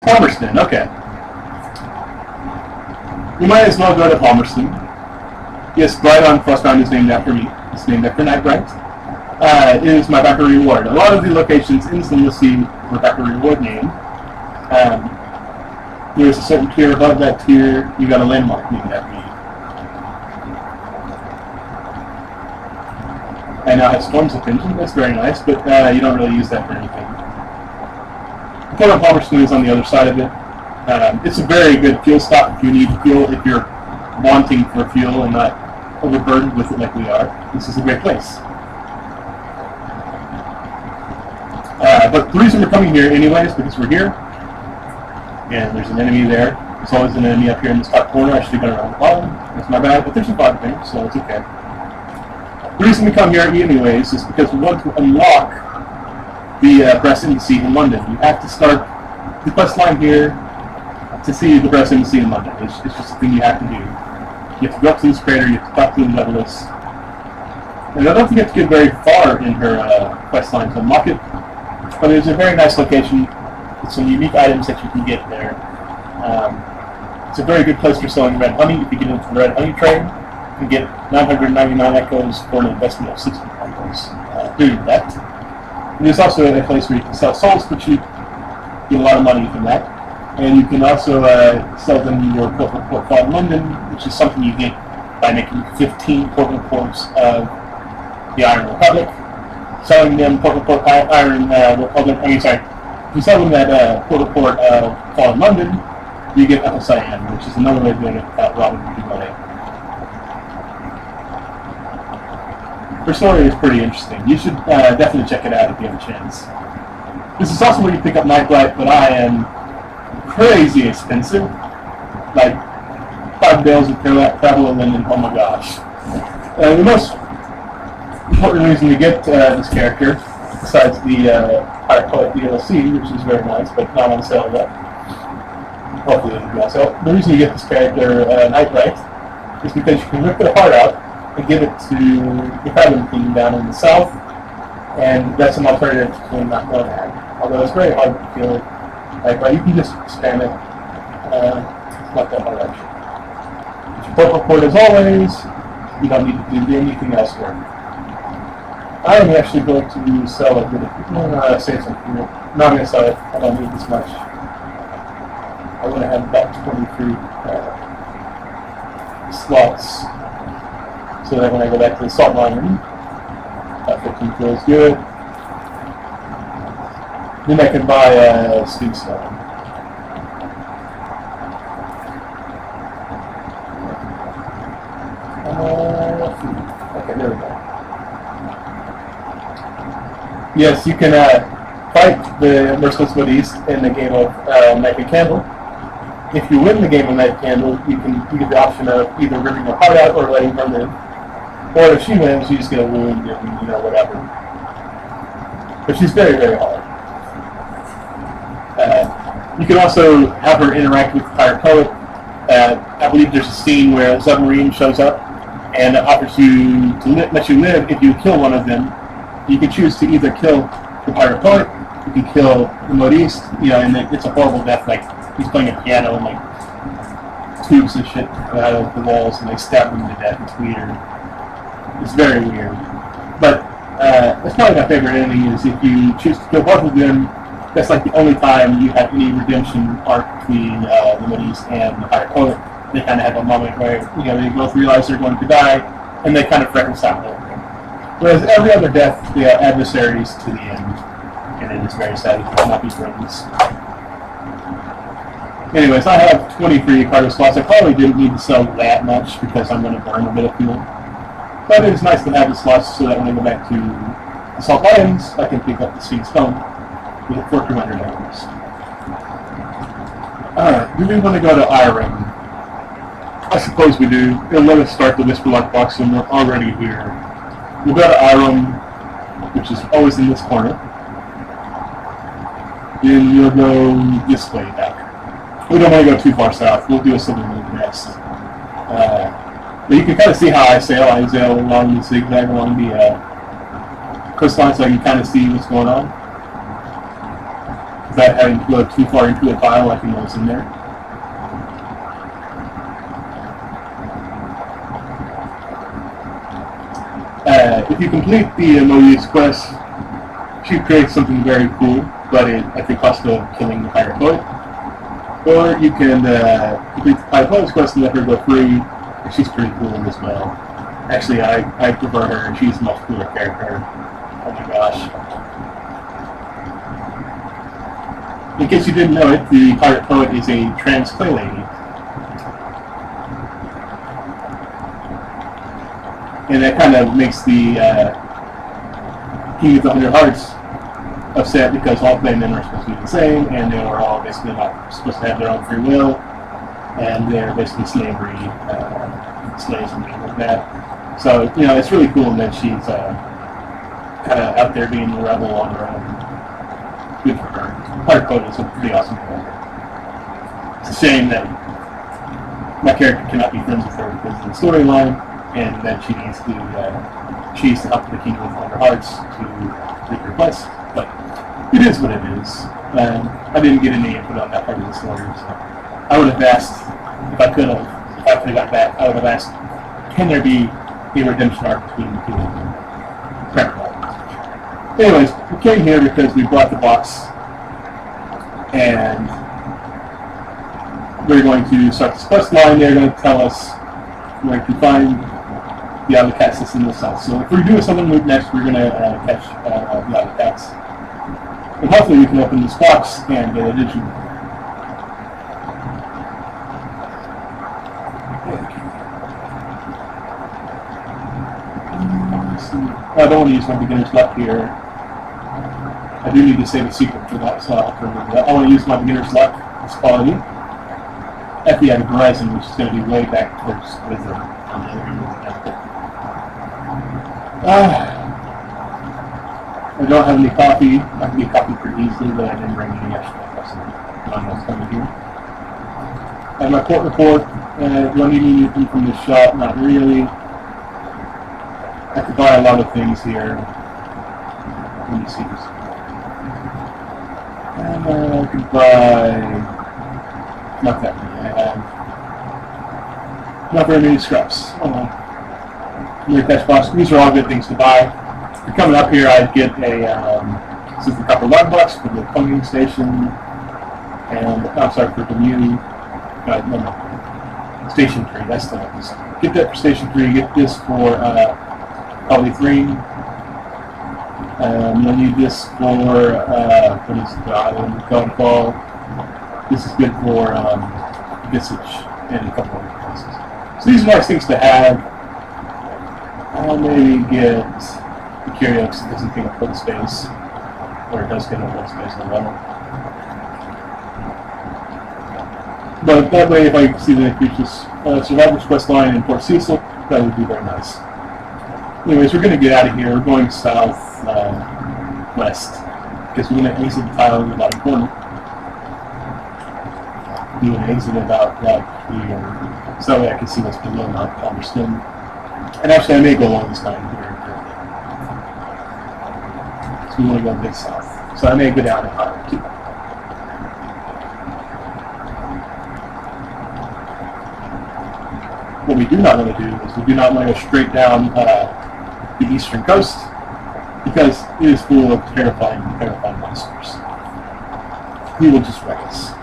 Palmerston, okay. You might as well go to Palmerston. Yes, right on Frostbound is named after me. It's named after Nightbright. It is my backer reward. A lot of the locations in Sunles you'll see the backer reward name. There's a certain tier above that tier. You got a landmark named after me. And now it has Storms of Pension. That's very nice, but you don't really use that for anything. Port of Palmerston is on the other side of it. It's a very good fuel stop if you need fuel, if you're wanting for fuel and not overburdened with it like we are. This is a great place. But the reason we're coming here anyway is because we're here. And there's an enemy there. There's always an enemy up here in this top corner. I should have gone around the bottom. That's my bad, but there's a bottom thing, so it's okay. The reason we come here anyways is because we want to unlock the Brass Embassy in London. You have to start the quest line here to see the Brass Embassy in London. It's just a thing you have to do. You have to go up to this crater, you have to talk to the Leveless. And I don't think you have to get very far in her quest line to unlock it, but it's a very nice location with some unique items that you can get there. It's a very good place for selling red honey. If you get into the red honey trade, you can get 999 echoes for an investment of 60 echoes doing that. And there's also a place where you can sell souls for cheap, get a lot of money from that. And you can also sell them your port report in London, which is something you get by making 15 port reports of the Iron Republic. Selling them port report Iron Republic, if you sell them that port report of Fallen London, you get Apple Cyan, which is another way of doing it without robbing people money. Her story is pretty interesting. You should definitely check it out if you have a chance. This is also where you pick up Nightblight, but I am crazy expensive. Like 5 days of travel and then, oh my gosh. The most important reason to get this character, besides the Pirate Poet DLC, which is very nice, but not on sale yet. Hopefully it'll be on sale. The reason you get this character, Nightblight, is because you can rip their heart out and give it to the Cabin King down in the south, and that's an alternative to killing that Nomad. Although it's very hard to kill, but you can just spam it. It's not that hard actually. It's your port report as always. You don't need to do anything else here. I am actually going to sell a bit of save some fuel. No, I'm going to sell it. I don't need this much. I'm going to have about 23 slots. So that when I go back to the salt mine, 15 feels good. Then I can buy a steam stone. Okay, there we go. Yes, you can fight the Merciless Woodies in the game of Night and Candle. If you win the game of Night and Candle, you get the option of either ripping her heart out or letting her live. Or if she wins, you just get a wound and, whatever. But she's very, very hard. You can also have her interact with the Pirate Poet. I believe there's a scene where Zubmariner shows up and offers you to let you live if you kill one of them. You can choose to either kill the Pirate Poet, you can kill the Modiste, and it's a horrible death, like he's playing a piano and like tubes and shit come out of the walls and they stab him to death. It's weird. It's very weird. But that's probably my favorite ending is if you choose to kill both of them, that's like the only time you have any redemption arc between the Modiste and the Pirate Poet. They kind of have a moment where they both realize they're going to die and they kind of reconcile it. Whereas every other death, they are adversaries to the end, and it is very sad to not be friends. Anyways, I have 23 cargo slots. I probably didn't need to sell that much because I'm going to burn a bit of fuel. But it is nice to have the slots so that when I go back to the Salt Lions, I can pick up the Steam Stone for $200. Alright, do we want to go to Iron? I suppose we do. It'll let us start the Whisperlock box and we're already here. We'll go to Iron, which is always in this corner. Then you'll go this way back. We don't want to go too far south. We'll do a similar move next. But you can kind of see how I sail. I sail along the zigzag along the coastline so I can kind of see what's going on. without having to go too far into a tile. I can know what's in there. If you complete the Moe's quest, she creates something very cool, but at the cost of killing the pirate poet. Or you can complete the pirate poet's quest and let her go free. She's pretty cool in this mode. Actually, I prefer her. She's a much cooler character. Oh my gosh. In case you didn't know it, the pirate poet is a trans clay lady. And that kind of makes the King of the 100 Hearts upset because all clay men are supposed to be the same, and they are all basically not supposed to have their own free will, and they're basically slavery, slaves and things like that. So, you know, it's really cool that she's kind of out there being a rebel on her own. Good for her. Pirate Poet is a pretty awesome character. It's a shame that my character cannot be friends with her because of the storyline, and that she needs to help the King of the 100 Hearts to complete her quest. But it is what it is. I didn't get any input on that part of the story, so I would have asked, if I could have got back, I would have asked, can there be a redemption arc between the two of them? Anyways, we came here because we brought the box, and we're going to start this quest line. They're going to tell us where to find the other cats that's in the south. So if we're doing something next, we're going to catch the other cats. And hopefully we can open this box and get a digital. I don't want to use my beginner's luck here. I do need to save a secret for that, so I'll remember that. I want to use my beginner's luck, this quality, at the end of Horizon, which is going to be way back towards Wizard on the other end of the map. I don't have any coffee. I can get coffee pretty easily, but I didn't bring any extra. So I'm almost coming here. I have my port report. Do I need anything from this shop? Not really. I could buy a lot of things here. Let me see this. I could buy not that many. I have not very many scraps. Catch box. These are all good things to buy. If you're coming up here, I'd get a super copper log box for the cloning station, and I'm sorry, for the new station 3. That's the one. Get that for station 3. Get this for probably 3. You'll need this for what is the island called? This is good for Visage and a couple other places. So these are nice things to have. I'll maybe get the curio because it doesn't take up full space, or it does get a full space on the level. But that way, if I see the creatures survivor's quest line in Port Cecil, that would be very nice. Anyways, we're going to get out of here. We're going south west because we're going to exit the tile in the bottom corner. We're going to exit about here, so that way I can see what's below my palmer skin. And actually, I may go along this line here. So we want to go a bit south. So I may go down and higher too. What we do not want to do is we do not want to go straight down the eastern coast because it is full of terrifying monsters. He will just wreck us.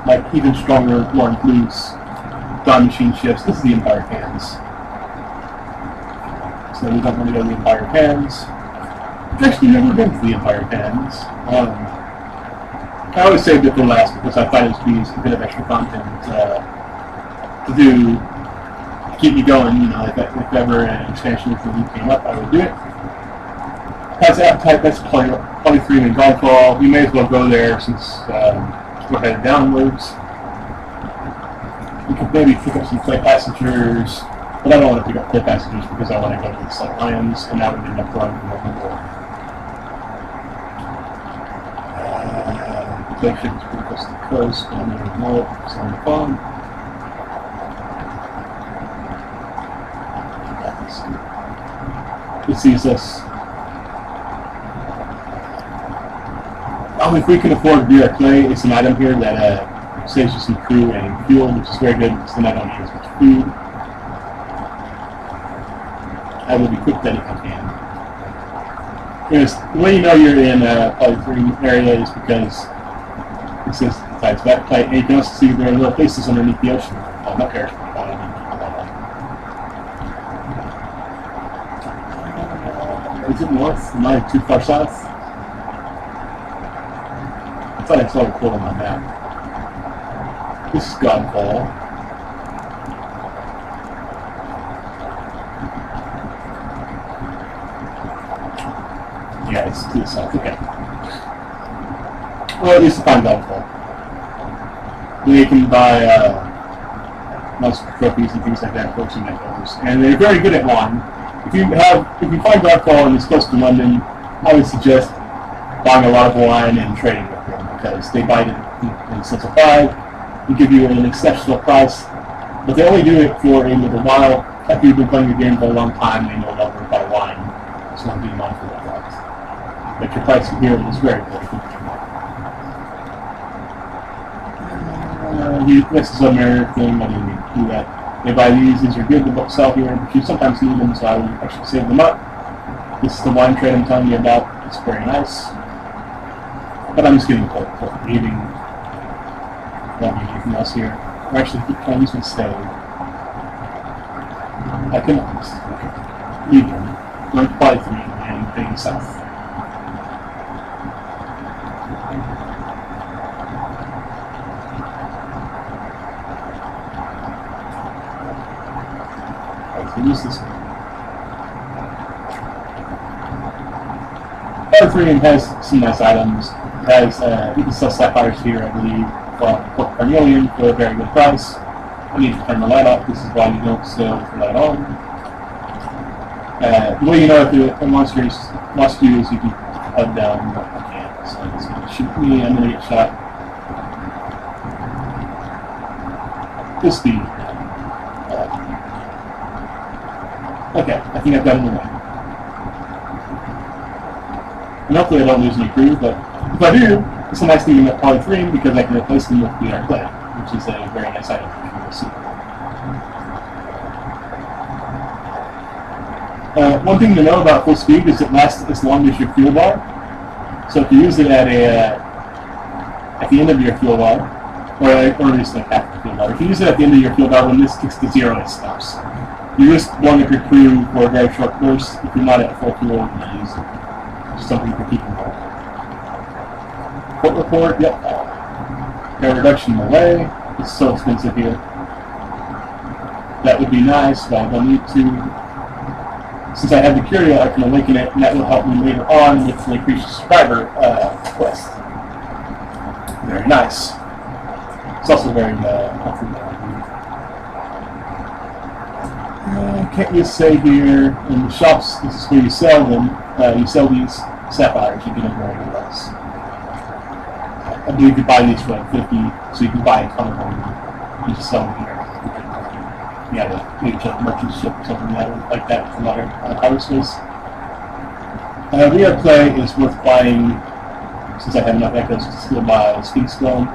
Like even stronger, more includes Dawn Machine ships. This is the Empire Cans. So we don't want to go to the Empire Cans. I've actually never been to the Empire Cans. I always saved it for last because I thought it would be a bit of extra content to do to keep me going. You know, if ever an expansion or something came up, I would do it. Has appetite, that's probably 3 in Godfall. We may as well go there since we're headed downwards. We could maybe pick up some clay passengers, but I don't want to pick up clay passengers because I want to go to the Salt Lions, and that would end up running more. The clay ship is pretty close to the coast, and I'm going to ignore it because I'm on the phone. It sees us. if we can afford beer or clay, it's an item here that saves you some crew and fuel, which is very good because then I don't need as much food. I will be quick then if I can. Anyways, the way you know you're in probably 3 area is because it says besides that plate, and you can also see there are little places underneath the ocean. Oh, not there. Is it north? Am I too far south? I thought I saw a quote on my map. This is Godfall. Yeah, it's to the south. Okay. Well, at least find Godfall. Then you can buy most trophies and things like that, folks and those. And they're very good at wine. If you find Godfall and it's close to London, I would suggest buying a lot of wine and trading with them because they buy it in sets of 5. They give you an exceptional price, but they only do it for a little while. After you've been playing the game for a long time, they no longer buy wine. So I'm being mindful of that. But your price here is very good. This is a Zubmariner thing. I didn't need to do that. They buy these are good to sell here, but you sometimes need them, so I would actually save them up. This is the wine trade I'm telling you about. It's very nice. But I'm just getting for eating. Don't need anything else here. Or actually, can I use my stave? I cannot. Even. Going to buy 3 and heading south. Use this one. Part 3 has some nice items. It has, you can sell sapphires here, I believe, for carnelian for a very good price. I need to turn the light off. This is why you don't sell with the light on. The way you know if the monster wants to is you can HUD down the can. So it's going to shoot me, I'm going to get shot. Full speed. Okay, I think I've got it away. And hopefully I don't lose any crew, but if I do, it's a nice thing in that polythrene because I can replace them with BR clay, which is a very nice item if you will see. One thing to know about full speed is it lasts as long as your fuel bar. So if you use it at the end of your fuel bar, or at least like half the fuel bar, if you use it at the end of your fuel bar, when this kicks to 0, it stops. You risk blowing up your crew for a very short burst. If you're not at full fuel, you use it. Just something you can keep in mind. Port report, yep. Air reduction away. It's so expensive here. That would be nice, but I don't need to. Since I have the Curio, I can awaken it, and that will help me later on with the increased subscriber quest. Very nice. It's also very helpful. Can't you say here in the shops, this is where you sell them, you sell these sapphires, you get them very good price. I believe you buy these for like 50, so you can buy a ton of them. You just sell them here. You have a maybe a merchant ship or something like that with a lot of power space. BR clay is worth buying since I have enough echoes to still buy speed stone.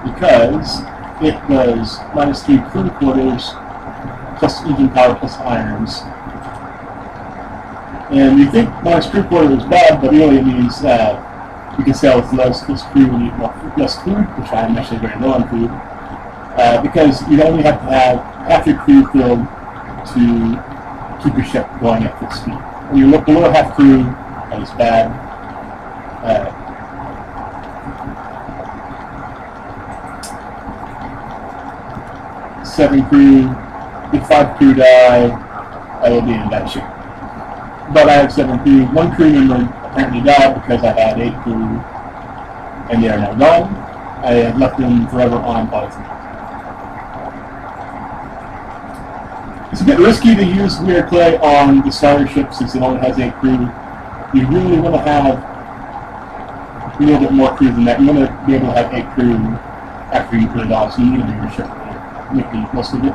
Because it was -3 crew quarters plus engine power plus irons. And you think -crew quarter is bad, but really it means that you can sell with less crew and eat less food, which I am actually very low on food, because you only have to have half your crew filled to keep your ship going at full speed. When you look below half crew, that is bad. 7 crew, if 5 crew die, I will be in bad shape. But I have 7 crew. 1 crew member apparently died because I had 8 crew, and they are now gone. I have left them forever on polythrene. It's a bit risky to use weird clay on the starter ship since it only has 8 crew. You really want to have a little bit more crew than that. You want to be able to have 8 crew after you put it on, so you need a bigger ship to make the most of it.